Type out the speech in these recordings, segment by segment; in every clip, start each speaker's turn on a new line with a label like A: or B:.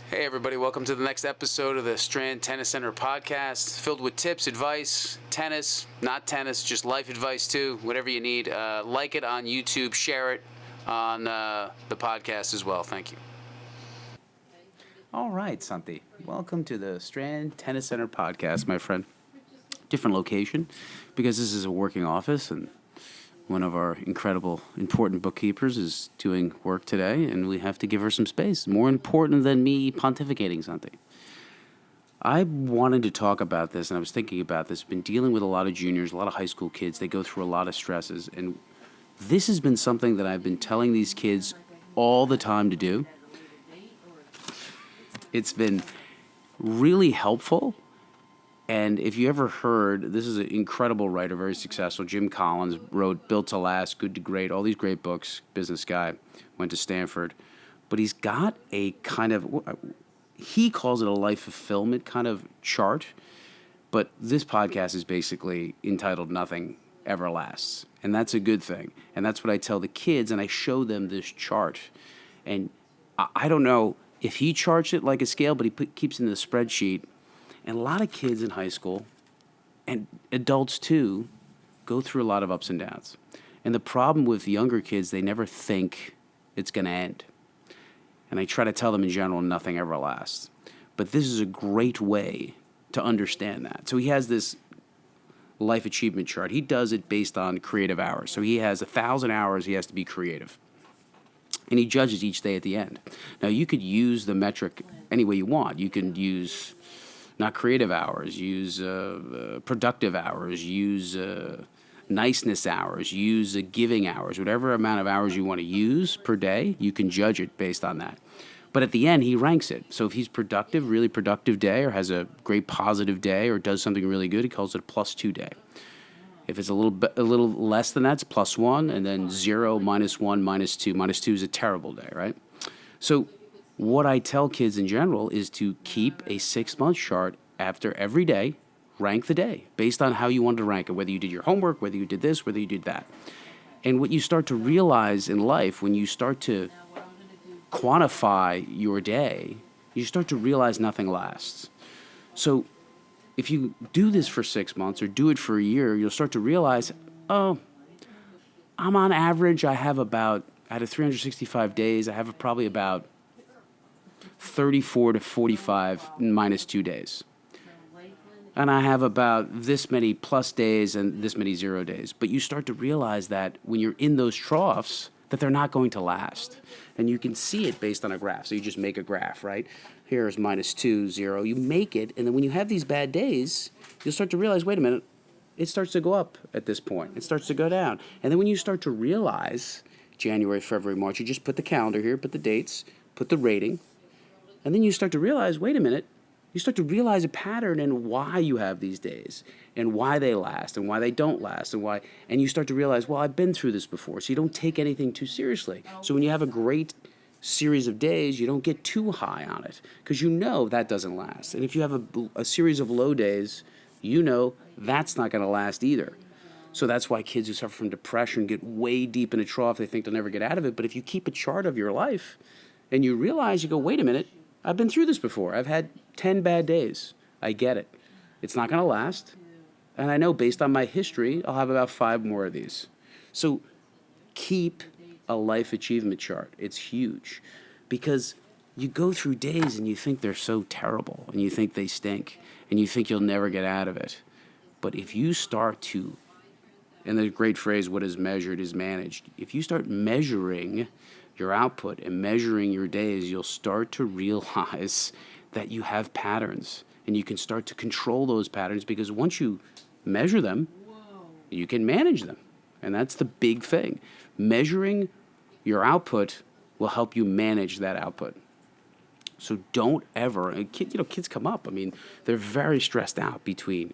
A: Hey everybody, welcome to the next episode of the Strand Tennis Center podcast, filled with tips, advice, tennis, not tennis, just life advice too, whatever you need. Like it on YouTube, share it on the podcast as well. Thank you. All right, Santi. Welcome to the Strand Tennis Center podcast, my friend. Different location because this is a working office and one of our incredible, important bookkeepers is doing work today, and we have to give her some space. More important than me pontificating something. I wanted to talk about this, and I was thinking about this. Been dealing with a lot of juniors, a lot of high school kids. They go through a lot of stresses, and this has been something that I've been telling these kids all the time to do. It's been really helpful. And if you ever heard, this is an incredible writer, very successful. Jim Collins wrote Built to Last, Good to Great, all these great books, business guy, went to Stanford. But he's got a kind of, he calls it a life fulfillment kind of chart. But this podcast is basically entitled Nothing Ever Lasts. And that's a good thing. And that's what I tell the kids, and I show them this chart. And I don't know if he charts it like a scale, but he keeps it in the spreadsheet. And a lot of kids in high school, and adults too, go through a lot of ups and downs. And the problem with younger kids, they never think it's going to end. And I try to tell them in general, nothing ever lasts. But this is a great way to understand that. So he has this life achievement chart. He does it based on creative hours. So he has 1,000 hours he has to be creative. And he judges each day at the end. Now, you could use the metric any way you want. You can use not creative hours, use productive hours, use niceness hours, use giving hours, whatever amount of hours you want to use per day, you can judge it based on that. But at the end, he ranks it. So if he's productive, really productive day, or has a great positive day, or does something really good, he calls it a +2 day. If it's a little less than that, it's +1, and then 0, -1, -2. -2 is a terrible day, right? So what I tell kids in general is to keep a 6-month chart after every day, rank the day based on how you wanted to rank it, whether you did your homework, whether you did this, whether you did that. And what you start to realize in life, when you start to quantify your day, you start to realize nothing lasts. So if you do this for 6 months or do it for a year, you'll start to realize, oh, I'm on average, I have about, out of 365 days, I have probably about 34 to 45 -2 days. And I have about this many plus days and this many 0 days. But you start to realize that when you're in those troughs, that they're not going to last. And you can see it based on a graph. So you just make a graph, right? Here's -2, 0. You make it, and then when you have these bad days, you'll start to realize, wait a minute, it starts to go up at this point. It starts to go down. And then when you start to realize, January, February, March, you just put the calendar here, put the dates, put the rating, and then you start to realize, wait a minute, you start to realize a pattern in why you have these days and why they last and why they don't last and you start to realize, well, I've been through this before, so you don't take anything too seriously. So when you have a great series of days, you don't get too high on it because you know that doesn't last. And if you have a series of low days, you know that's not going to last either. So that's why kids who suffer from depression get way deep in a trough. They think they'll never get out of it. But if you keep a chart of your life and you realize, you go, wait a minute, I've been through this before. I've had 10 bad days. I get it. It's not going to last. And I know based on my history, I'll have about 5 more of these. So keep a life achievement chart. It's huge because you go through days and you think they're so terrible and you think they stink and you think you'll never get out of it. But if you start to, and the great phrase, what is measured is managed. If you start measuring your output and measuring your days, you'll start to realize that you have patterns and you can start to control those patterns because once you measure them, you can manage them. And that's the big thing. Measuring your output will help you manage that output. So don't ever, and kids come up. I mean, they're very stressed out between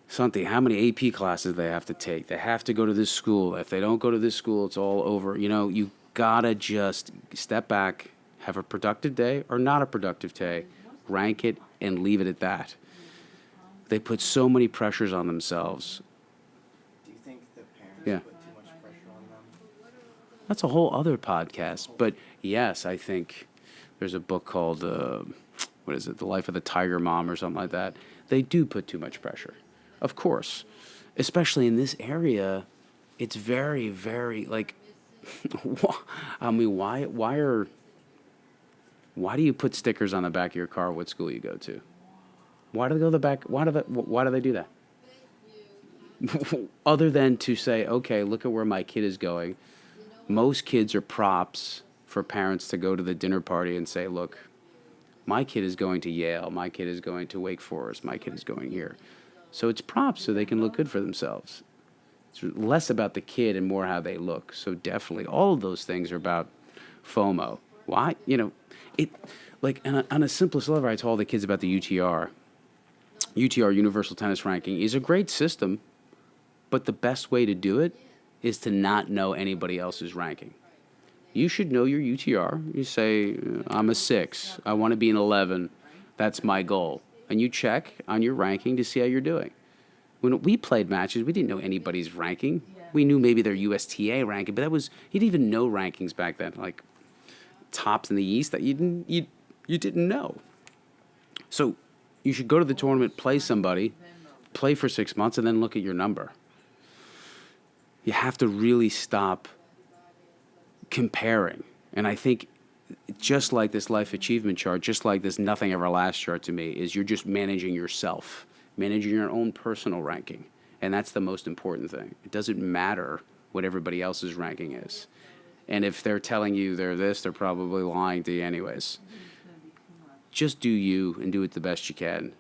A: something, how many AP classes they have to take. They have to go to this school. If they don't go to this school, it's all over. You gotta just step back, have a productive day or not a productive day, rank it, and leave it at that. They put so many pressures on themselves.
B: Do you think the parents
A: Yeah.
B: put too much pressure on them?
A: That's a whole other podcast. But yes, I think There's a book called, what is it, The Life of the Tiger Mom or something like that. They do put too much pressure. Of course. Especially in this area, it's very, very, like, I mean, why do you put stickers on the back of your car what school you go to? Why do they go to the back? Why do they do that? Other than to say, okay, look at where my kid is going. Most kids are props for parents to go to the dinner party and say, look, my kid is going to Yale, my kid is going to Wake Forest, my kid is going here. So it's props so they can look good for themselves. It's less about the kid and more how they look. So definitely all of those things are about FOMO. Why? It, like on a simplest level, I told all the kids about the UTR. UTR, Universal Tennis Ranking, is a great system, but the best way to do it is to not know anybody else's ranking. You should know your UTR. You say, I'm a 6. I want to be an 11. That's my goal. And you check on your ranking to see how you're doing. When we played matches, we didn't know anybody's ranking. We knew maybe their USTA ranking, but you didn't even know rankings back then, like tops in the East that you didn't know. So you should go to the tournament, play somebody, play for 6 months, and then look at your number. You have to really stop comparing. And I think just like this life achievement chart, just like this nothing ever lasts chart to me, is you're just managing yourself, managing your own personal ranking. And that's the most important thing. It doesn't matter what everybody else's ranking is. And if they're telling you they're this, they're probably lying to you anyways. Just do you and do it the best you can.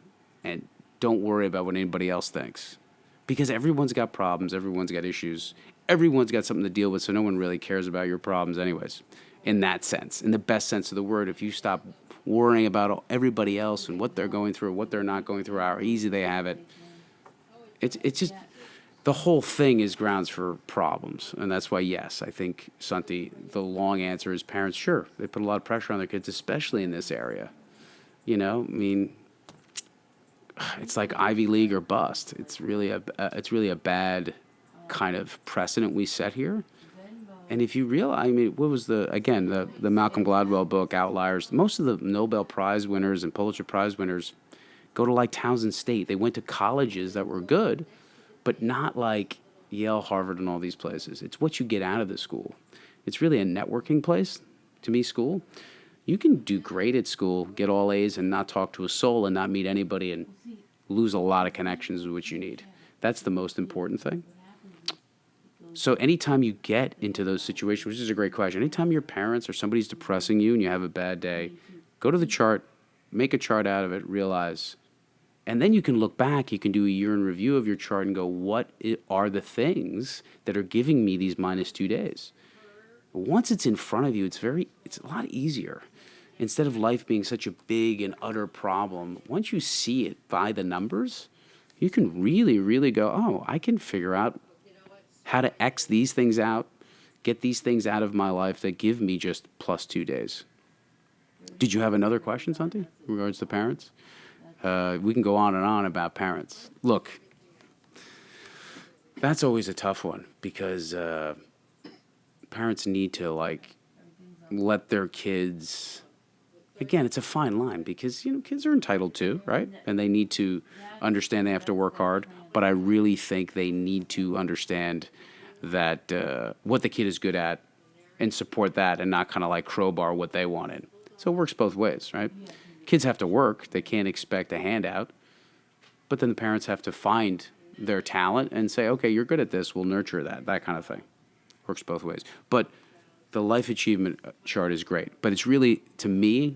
A: And don't worry about what anybody else thinks. Because everyone's got problems, everyone's got issues, everyone's got something to deal with, so no one really cares about your problems anyways. In that sense, in the best sense of the word, if you stop worrying about everybody else and what they're going through, what they're not going through, how easy they have it, it's just, the whole thing is grounds for problems. And that's why, yes, I think, Santi, the long answer is parents, sure, they put a lot of pressure on their kids, especially in this area. I mean, it's like Ivy League or bust. It's really a bad kind of precedent we set here. And if you realize, I mean, what was the Malcolm Gladwell book, Outliers? Most of the Nobel Prize winners and Pulitzer Prize winners go to like Townsend State. They went to colleges that were good, but not like Yale, Harvard, and all these places. It's what you get out of the school. It's really a networking place, to me, school. You can do great at school, get all A's, and not talk to a soul and not meet anybody and lose a lot of connections, which you need. That's the most important thing. So anytime you get into those situations, which is a great question, anytime your parents or somebody's depressing you and you have a bad day, go to the chart, make a chart out of it, realize, and then you can look back, you can do a year in review of your chart and go, what are the things that are giving me these -2 days? Once it's in front of you, it's a lot easier. Instead of life being such a big and utter problem, once you see it by the numbers, you can really, really go, oh, I can figure out how to X these things out, get these things out of my life that give me just +2 days. Did you have another question, Santi, in regards to parents? We can go on and on about parents. Look, that's always a tough one because parents need to, let their kids... Again, it's a fine line because, kids are entitled to, right? And they need to understand they have to work hard. But I really think they need to understand that what the kid is good at and support that and not kind of crowbar what they wanted. So it works both ways, right? Kids have to work. They can't expect a handout. But then the parents have to find their talent and say, okay, you're good at this. We'll nurture that kind of thing. Works both ways. But the life achievement chart is great. But it's really, to me,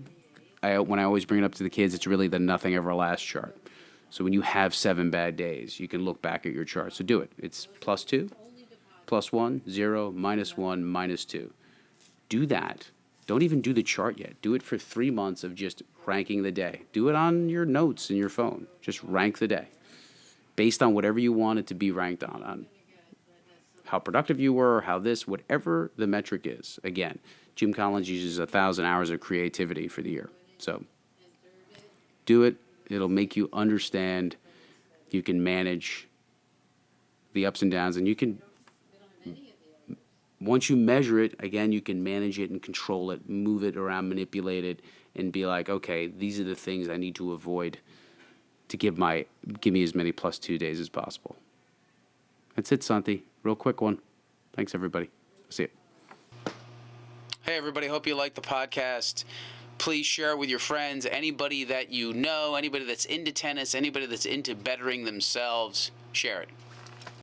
A: when I always bring it up to the kids, it's really the nothing ever lasts chart. So when you have 7 bad days, you can look back at your chart. So do it. It's +2, +1, 0, -1, -2. Do that. Don't even do the chart yet. Do it for 3 months of just ranking the day. Do it on your notes in your phone. Just rank the day based on whatever you want it to be ranked on how productive you were, whatever the metric is. Again, Jim Collins uses 1,000 hours of creativity for the year. So do it. It'll make you understand. You can manage the ups and downs, and you can, once you measure it, again, you can manage it and control it, move it around, manipulate it, and be like, okay, these are the things I need to avoid to give me as many +2 days as possible. That's it, Santi. Real quick one. Thanks, everybody. See you. Hey, everybody. Hope you like the podcast. Please share it with your friends, anybody that you know, anybody that's into tennis, anybody that's into bettering themselves. Share it.